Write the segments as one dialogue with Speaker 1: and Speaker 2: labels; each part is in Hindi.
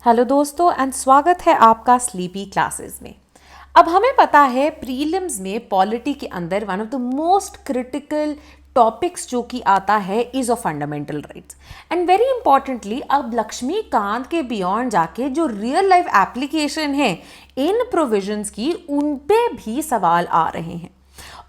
Speaker 1: हेलो दोस्तों एंड स्वागत है आपका स्लीपी क्लासेस में। अब हमें पता है प्रीलिम्स में पॉलिटी के अंदर one of the most critical topics जो कि आता है is of fundamental rights and very importantly अब लक्ष्मीकांत के बियॉन्ड जाके जो रियल लाइफ एप्लीकेशन है इन प्रोविजंस की उन पे भी सवाल आ रहे हैं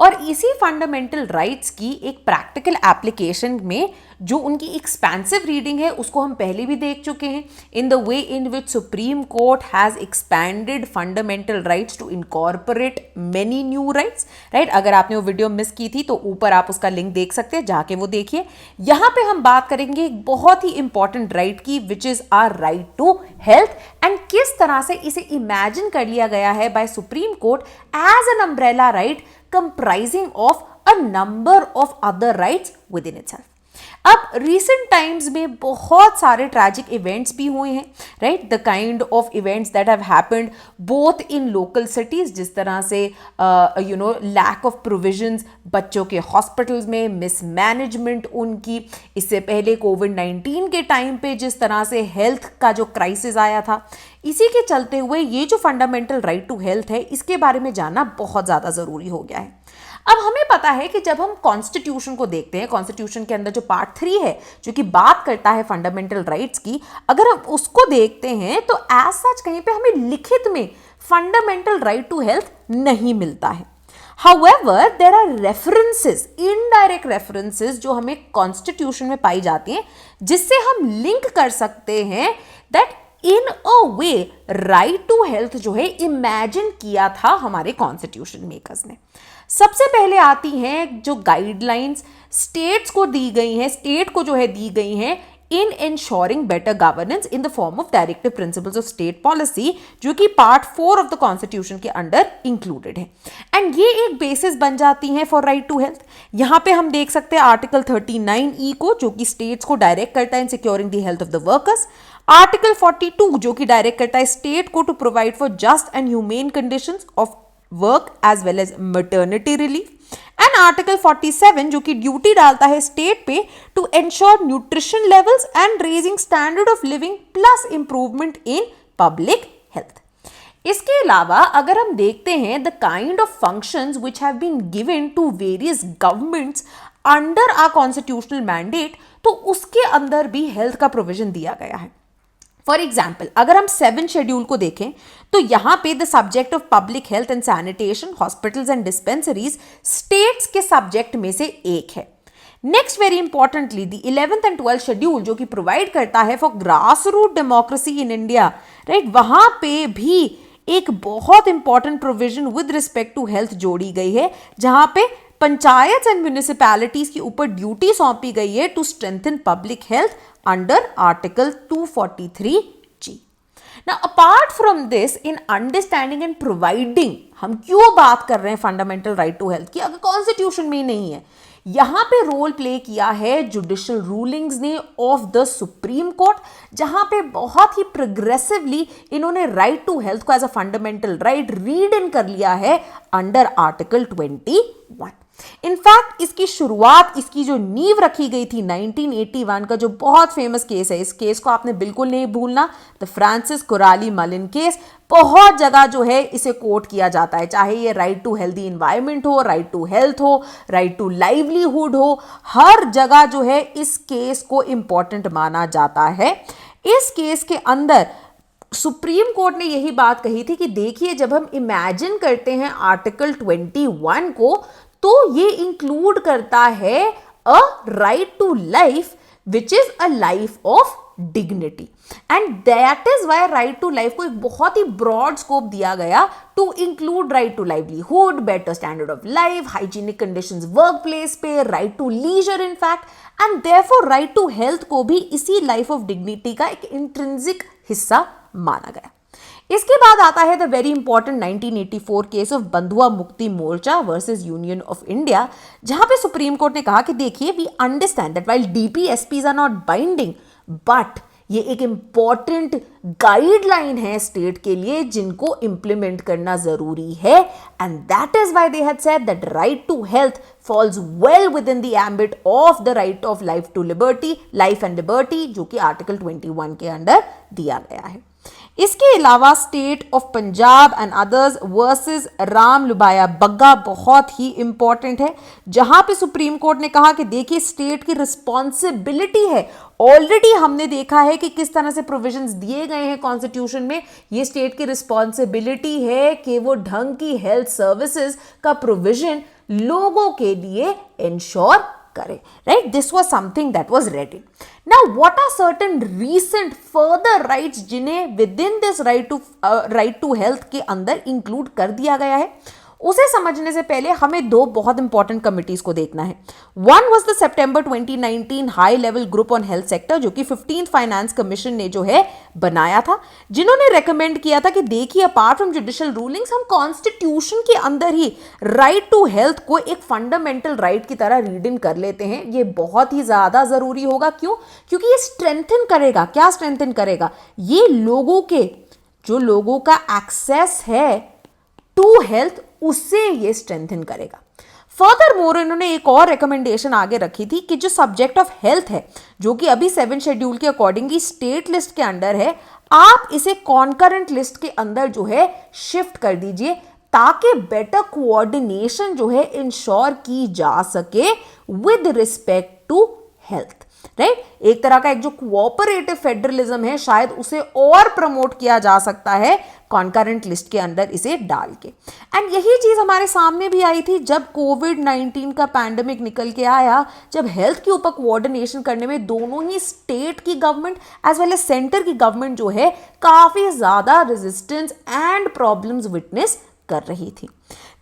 Speaker 1: और इसी फंडामेंटल राइट्स की एक प्रैक्टिकल एप्लीकेशन में जो उनकी एक्सपेंसिव रीडिंग है उसको हम पहले भी देख चुके हैं in the way in which Supreme Court has expanded fundamental rights to incorporate many new rights. Right, अगर आपने वो वीडियो मिस की थी तो ऊपर आप उसका लिंक देख सकते हैं, जाके वो देखिए। यहाँ पे हम बात करेंगे एक बहुत ही इंपॉर्टेंट राइट की which is our right to health and किस तरह से इसे इमेजिन कर लिया गया है by Supreme Court as an umbrella right comprising of a number of other rights within itself. अब रिसेंट टाइम्स में बहुत सारे ट्रैजिक इवेंट्स भी हुए हैं, right, the kind of events that have happened both in local cities, जिस तरह से लैक ऑफ प्रोविजंस बच्चों के हॉस्पिटल्स में, मिसमैनेजमेंट उनकी, इससे पहले कोविड-19 के टाइम पे जिस तरह से हेल्थ का जो क्राइसिस आया था। इसी के चलते हुए ये जो फंडामेंटल राइट टू हेल्थ है इसके बारे में जानना बहुत ज़्यादा ज़रूरी हो गया है। अब हमें पता है कि जब हम कॉन्स्टिट्यूशन को देखते हैं, कॉन्स्टिट्यूशन के अंदर जो पार्ट 3 है जो कि बात करता है फंडामेंटल राइट्स की, अगर हम उसको देखते हैं तो एज सच कहीं पे हमें लिखित में फंडामेंटल राइट टू हेल्थ नहीं मिलता है। However, there are references, indirect references जो हमें कॉन्स्टिट्यूशन में पाई जाती हैं जिससे हम लिंक कर सकते हैं that in a way right to health जो है इमेजिन किया था हमारे कॉन्स्टिट्यूशन मेकर्स ने। सबसे पहले आती हैं जो गाइडलाइंस स्टेट्स को दी गई हैं, स्टेट को जो है दी गई हैं इन ensuring better governance in the form of directive principles of state policy, जो कि पार्ट 4 ऑफ द कॉन्स्टिट्यूशन के अंडर इंक्लूडेड है एंड ये एक बेसिस बन जाती हैं फॉर राइट टू हेल्थ। यहां पे हम देख सकते हैं आर्टिकल 39E को जो कि स्टेट्स को डायरेक्ट करता है in securing the health of the workers, article 42 जो कि डायरेक्ट करता है स्टेट को to provide for just and humane conditions of work as well as maternity relief, and article 47 जो कि ड्यूटी डालता है स्टेट पे to ensure nutrition levels and raising standard of living plus improvement in public health. इसके अलावा अगर हम देखते हैं the kind of functions which have been given to various governments under our constitutional mandate, तो उसके अंदर भी हेल्थ का प्रोविजन दिया गया है। फॉर एग्जाम्पल अगर हम 7 शेड्यूल को देखें तो यहां पे the subject of public health and sanitation, hospitals and dispensaries states के सब्जेक्ट में से एक है। Next very importantly the 11th and 12th schedule जो कि प्रोवाइड करता है for grass root democracy in India, right, वहां पे भी एक बहुत important provision with respect to health जोड़ी गई है जहां पे पंचायत एंड म्यूनिसिपैलिटीज के ऊपर ड्यूटी सौंपी गई है to strengthen public health under article 243G। Now, apart from this, in understanding and providing, हम क्यों बात कर रहे हैं फंडामेंटल राइट टू हेल्थ की अगर कॉन्स्टिट्यूशन में नहीं है? यहां पे रोल प्ले किया है जुडिशियल रूलिंग्स ने ऑफ द सुप्रीम कोर्ट, जहां पे बहुत ही प्रोग्रेसिवली इन्होंने राइट टू हेल्थ को as a fundamental right read in कर लिया है अंडर आर्टिकल 21। इनफैक्ट इसकी शुरुआत, इसकी जो नींव रखी गई थी 1981 का जो बहुत फेमस केस है, इस केस को आपने बिल्कुल नहीं भूलना, द फ्रांसिस कोराली मलिन केस। बहुत जगह जो है इसे कोट किया जाता है, चाहे ये राइट टू हेल्दी इन्वायरमेंट हो, राइट टू हेल्थ हो, राइट टू लाइवलीहुड हो, हर जगह जो है इस केस को इंपॉर्टेंट माना जाता है। इस केस के अंदर सुप्रीम कोर्ट ने यही बात कही थी कि देखिए जब हम इमेजिन करते हैं आर्टिकल 21 को तो ये इंक्लूड करता है a right to life which is a life of dignity and that is why right to life को एक बहुत ही ब्रॉड स्कोप दिया गया to include right to livelihood, better standard of life, hygienic conditions work place पे, right to leisure in fact and therefore right to health को भी इसी लाइफ ऑफ डिग्निटी का एक इंट्रिंसिक हिस्सा माना गया। इसके बाद आता है the very important 1984 case of Bandhua Mukti Morcha versus Union of India, जहां पे सुप्रीम कोर्ट ने कहा कि देखिए we understand that while DPSPs are not binding but ये एक इंपॉर्टेंट गाइडलाइन है स्टेट के लिए जिनको इंप्लीमेंट करना जरूरी है and that is why they had said that right to health falls well within the ambit of the right of life to liberty, life and liberty, जो कि आर्टिकल 21 के अंडर दिया गया है। इसके अलावा state of Punjab and others versus Ram Lubaya Bagga बहुत ही इंपॉर्टेंट है, जहां पे सुप्रीम कोर्ट ने कहा कि देखिए स्टेट की रिस्पॉन्सिबिलिटी है, ऑलरेडी हमने देखा है कि किस तरह से प्रोविजंस दिए गए हैं कॉन्स्टिट्यूशन में, ये स्टेट की रिस्पॉन्सिबिलिटी है कि वो ढंग की हेल्थ सर्विसेज का प्रोविजन लोगों के लिए इंश्योर करे, right? This was something that was ready. Now, what are certain recent further rights जिन्हें within this right to health के अंदर include कर दिया गया है? उसे समझने से पहले हमें दो बहुत इंपॉर्टेंट कमिटीज को देखना है. One was the September 2019 high level group on health sector, जो कि 15th फाइनेंस कमीशन ने जो है बनाया था, जिन्होंने रेकमेंड किया था कि देखिए अपार्ट फ्रॉम जुडिशियल रूलिंग्स हम कॉन्स्टिट्यूशन के अंदर ही राइट टू हेल्थ को एक फंडामेंटल राइट की तरह रीड इन कर लेते हैं. ये बहुत ही ज्यादा जरूरी होगा. क्यों? क्योंकि ये स्ट्रेंथन करेगा. क्या स्ट्रेंथन करेगा? ये लोगों का एक्सेस है टू हेल्थ, उससे ये स्ट्रेंथन करेगा. फर्दर मोर इन्होंने एक और रिकमेंडेशन आगे रखी थी कि जो सब्जेक्ट ऑफ हेल्थ है, जो कि अभी 7 शेड्यूल के अकॉर्डिंगली स्टेट लिस्ट के अंडर है, आप इसे कॉन्करेंट लिस्ट के अंदर जो है शिफ्ट कर दीजिए, ताकि बेटर कोऑर्डिनेशन जो है इंश्योर की जा सके with respect to health. Right? एक तरह का एक जो कोऑपरेटिव फेडरलिज्म है, शायद उसे और प्रमोट किया जा सकता है कॉन्करेंट लिस्ट के अंदर इसे डाल के. एंड यही चीज हमारे सामने भी आई थी जब कोविड-19 का पैंडेमिक निकल के आया, जब हेल्थ के ऊपर कोऑर्डिनेशन करने में दोनों ही स्टेट की government as well as centre की गवर्नमेंट जो है काफी ज्यादा रेजिस्टेंस एंड प्रॉब्लम्स विटनेस कर रही थी.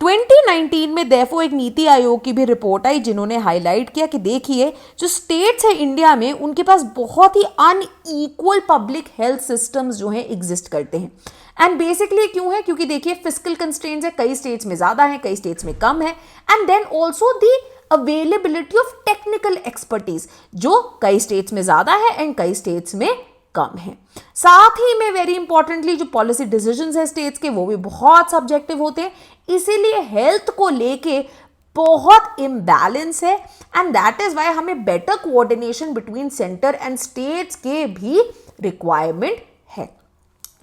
Speaker 1: 2019 में देफो एक नीति आयोग की भी रिपोर्ट आई, जिन्होंने हाईलाइट किया कि देखिए जो स्टेट्स है इंडिया में, उनके पास बहुत ही अनइक्वल पब्लिक हेल्थ सिस्टम्स जो है एग्जिस्ट करते हैं. एंड बेसिकली क्यों है? क्योंकि देखिए फिस्कल कंस्ट्रेंट्स है, कई स्टेट्स में ज्यादा है, कई स्टेट्स में कम है. And then also the availability of technical expertise, जो कई स्टेट्स में ज्यादा है एंड कई स्टेट्स में कम है. साथ ही में वेरी इंपॉर्टेंटली जो पॉलिसी डिसीजंस है स्टेट्स के, वो भी बहुत सब्जेक्टिव होते हैं. इसीलिए हेल्थ को लेके बहुत इम्बैलेंस है. एंड दैट इज वाई हमें better coordination between centre and states के भी रिक्वायरमेंट है.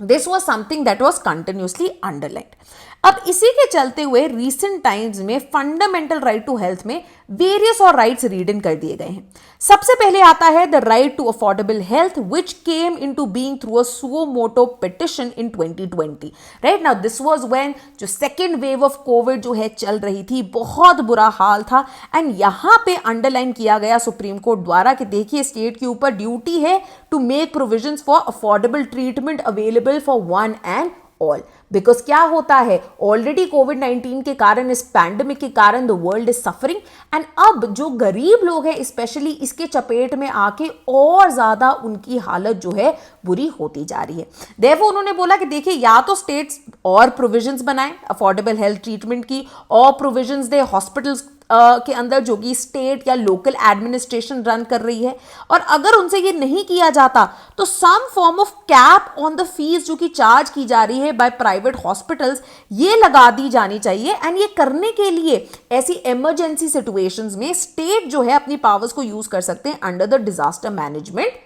Speaker 1: This was something that was continuously underlined. अब इसी के चलते हुए रीसेंट टाइम्स में फंडामेंटल राइट टू हेल्थ में वेरियस और राइट्स रीड इन कर दिए गए हैं. सबसे पहले आता है the right to affordable health, which came into being through a suo motu petition in 2020. Right now this was when जो सेकेंड वेव ऑफ कोविड जो है चल रही थी, बहुत बुरा हाल था. एंड यहां पे अंडरलाइन किया गया सुप्रीम कोर्ट द्वारा कि देखिए स्टेट के ऊपर ड्यूटी है to make provisions for affordable treatment available for one and all. Because क्या होता है, ऑलरेडी कोविड-19 के कारण, इस पैंडेमिक के कारण the world is suffering. And अब जो गरीब लोग हैं स्पेशली इसके चपेट में आके और ज्यादा उनकी हालत जो है बुरी होती जा रही है. देवो उन्होंने बोला कि देखिए या तो स्टेट्स और प्रोविजंस बनाएं अफोर्डेबल हेल्थ ट्रीटमेंट की, और प्रोविजंस दे हॉस्पिटल्स के अंदर जो कि स्टेट या लोकल एडमिनिस्ट्रेशन रन कर रही है. और अगर उनसे ये नहीं किया जाता तो some form of cap on the fees जो कि चार्ज की जा रही है बाय प्राइवेट हॉस्पिटल्स, ये लगा दी जानी चाहिए. एंड ये करने के लिए ऐसी इमरजेंसी सिचुएशंस में स्टेट जो है अपनी पावर्स को यूज कर सकते हैं अंडर द डिजास्टर मैनेजमेंट.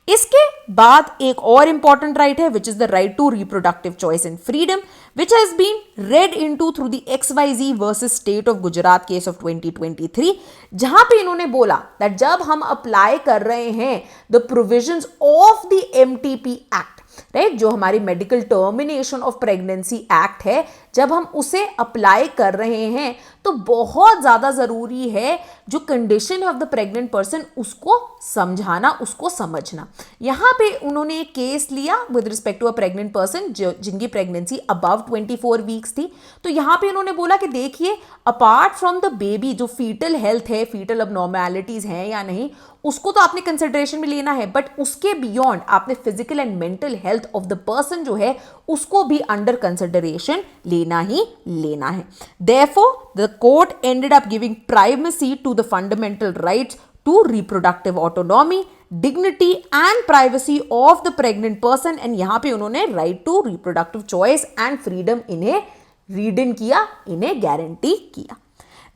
Speaker 1: इसके बाद एक और इंपॉर्टेंट राइट है, which is the right to reproductive choice and freedom, which has been read into through the XYZ versus state of Gujarat case of 2023, जहां पे इन्होंने बोला दैट जब हम अप्लाई कर रहे हैं the provisions of the MTP act, right, जो हमारी medical termination of pregnancy act है, जब हम उसे अप्लाई कर रहे हैं तो बहुत ज्यादा जरूरी है जो condition of the pregnant person उसको समझाना, उसको समझना. यहां पे उन्होंने एक केस लिया with respect to a pregnant person जिनकी प्रेगनेंसी अबव 24 वीक्स थी. तो यहां पे उन्होंने बोला कि देखिए अपार्ट फ्रॉम द बेबी जो फीटल हेल्थ है, फीटल अबनॉर्मैलिटीज हैं या नहीं, उसको तो आपने कंसिडरेशन में लेना है, बट उसके बियॉन्ड आपने physical and mental health of the person जो है उसको भी अंडर कंसिडरेशन लेना ही लेना है. Therefore, the court ended up giving primacy to the fundamental rights to reproductive autonomy, dignity and privacy of the pregnant person. and यहां पे उन्होंने right to reproductive choice and freedom इन्हें रीड इन किया, इन्हें गारंटी किया.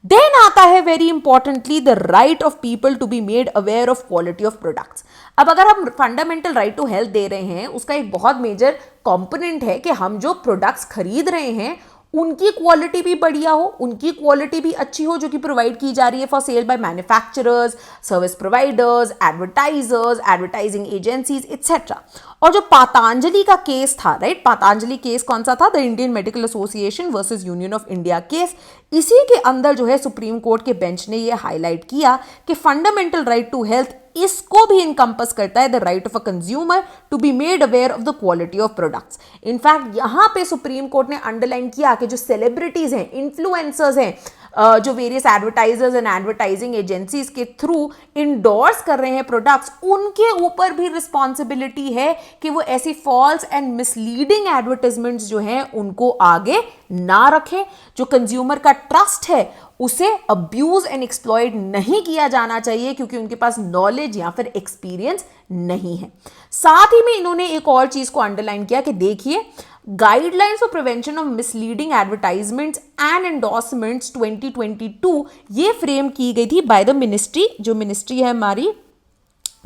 Speaker 1: देन आता है very importantly the right of people to be made aware of quality of products. अब अगर हम फंडामेंटल राइट टू हेल्थ दे रहे हैं, उसका एक बहुत मेजर कंपोनेंट है कि हम जो प्रोडक्ट्स खरीद रहे हैं उनकी क्वालिटी भी बढ़िया हो, उनकी क्वालिटी भी अच्छी हो जो कि प्रोवाइड की जा रही है for sale by manufacturers, service providers, advertisers, advertising agencies etcetera. और जो पतंजलि का केस था, राइट, पतंजलि केस कौन सा था? The Indian medical association versus Union of India case. इसी के अंदर जो है सुप्रीम कोर्ट के बेंच ने यह हाईलाइट किया कि फंडामेंटल राइट टू हेल्थ इसको भी इनकम्पस करता है, the right of a consumer to be made aware of the quality of products. In fact यहां पे सुप्रीम कोर्ट ने अंडरलाइन किया कि जो सेलिब्रिटीज हैं, इन्फ्लुएंसर्स हैं, जो various advertisers and advertising agencies के थ्रू इंडोर्स कर रहे हैं प्रोडक्ट्स, उनके ऊपर भी रिस्पॉन्सिबिलिटी है कि वो ऐसी फॉल्स एंड मिसलीडिंग एडवर्टाइजमेंट्स जो हैं उनको आगे ना रखें। जो कंज्यूमर का ट्रस्ट है उसे अब्यूज एंड एक्सप्लॉइट नहीं किया जाना चाहिए क्योंकि उनके पास नॉलेज या फिर एक्सपीरियंस नहीं है। साथ ही में इन्होंने एक और चीज को अंडरलाइन किया कि देखिए, guidelines for prevention of misleading advertisements and endorsements 2022 ये फ्रेम की गई थी बाय द मिनिस्ट्री, जो मिनिस्ट्री है हमारी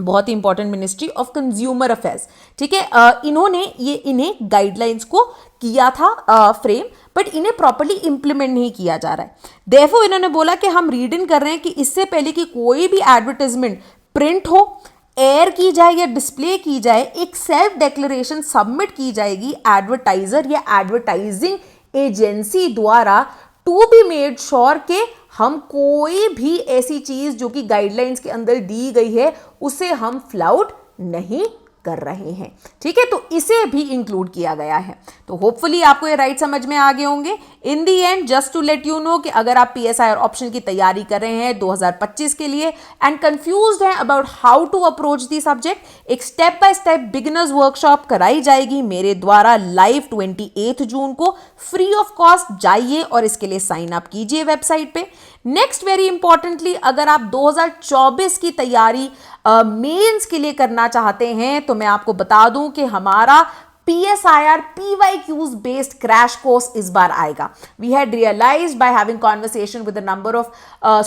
Speaker 1: बहुत ही important ministry of consumer affairs, ठीक है। इन्हें गाइडलाइंस को किया था फ्रेम, बट इन्हें प्रॉपर्ली इंप्लीमेंट नहीं किया जा रहा है। देयरफॉर इन्होंने बोला कि हम रीड इन कर रहे हैं कि इससे पहले कि कोई भी एडवर्टाइजमेंट प्रिंट हो, एयर की जाए या डिस्प्ले की जाए, एक सेल्फ डिक्लेरेशन सबमिट की जाएगी एडवर्टाइजर या एडवर्टाइजिंग एजेंसी द्वारा टू बी मेड श्योर कि हम कोई भी ऐसी चीज जो कि गाइडलाइंस के अंदर दी गई है उसे हम फ्लाउट नहीं कर रहे हैं, ठीक है। तो इसे भी इंक्लूड किया गया है। तो होपफुली आपको ये राइट समझ में आ गए होंगे। In the end just to let you know कि अगर आप PSIR ऑप्शन की तैयारी कर रहे हैं 2025 के लिए एंड कंफ्यूज्ड हैं about how to approach the subject, एक step by step beginners workshop कराई जाएगी मेरे द्वारा लाइव 28 जून को, फ्री ऑफ कॉस्ट। जाइए और इसके लिए साइन अप कीजिए वेबसाइट पे। नेक्स्ट, वेरी इंपॉर्टेंटली, अगर आप 2024 की तैयारी मेंस के लिए करना चाहते हैं तो मैं आपको बता दूं कि हमारा PSIR PYQs based crash course इस बार आएगा। We had realized by having conversation with a number of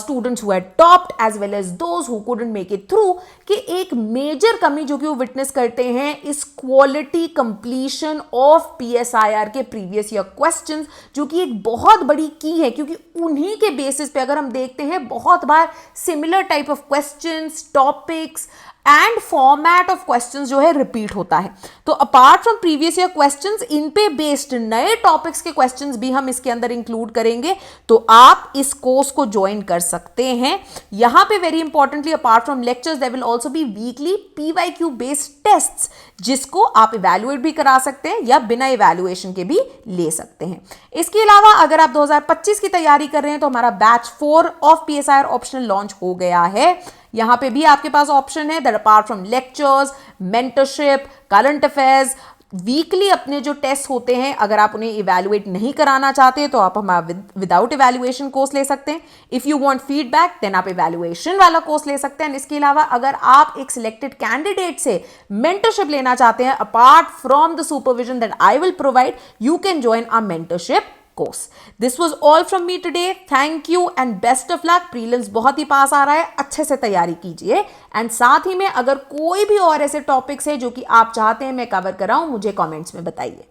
Speaker 1: students who had topped as well as those who couldn't make it through कि एक मेजर कमी जो कि वो विटनेस करते हैं इस क्वालिटी कंप्लीशन ऑफ PSIR के प्रीवियस ईयर क्वेश्चंस, जो कि एक बहुत बड़ी की है क्योंकि उन्हीं के बेसिस पे अगर हम देखते हैं बहुत बार similar type of questions, topics and format of questions जो है रिपीट होता है। तो apart from previous year questions, इन पे बेस्ड नए टॉपिक्स के क्वेश्चंस भी हम इसके अंदर इंक्लूड करेंगे। तो आप इस कोर्स को ज्वाइन कर सकते हैं। यहां पे very importantly, apart from lectures there will also be weekly PYQ based tests, जिसको आप इवैल्यूएट भी करा सकते हैं या बिना इवैल्यूएशन के भी ले सकते हैं। इसके अलावा अगर आप 2025 की तैयारी कर रहे हैं तो हमारा batch 4 of PSIR optional launch हो गया है। यहां पे भी आपके पास ऑप्शन है that apart from lectures, mentorship, current affairs, weekly अपने जो टेस्ट होते हैं, अगर आप उन्हें इवैल्यूएट नहीं कराना चाहते तो आप हमारा विदाउट इवैल्यूएशन कोर्स ले सकते हैं। If you want feedback then आप इवैल्यूएशन वाला कोर्स ले सकते हैं। इसके अलावा अगर आप एक सिलेक्टेड कैंडिडेट से मेंटरशिप लेना चाहते हैं apart from the supervision that I will provide, you can join our mentorship course. This was all from me today. Thank you and best of luck. Prelims बहुत ही पास आ रहा है, अच्छे से तैयारी कीजिए। एंड साथ ही में अगर कोई भी और ऐसे टॉपिक्स है जो कि आप चाहते हैं मैं कवर कराऊं, मुझे कमेंट्स में बताइए।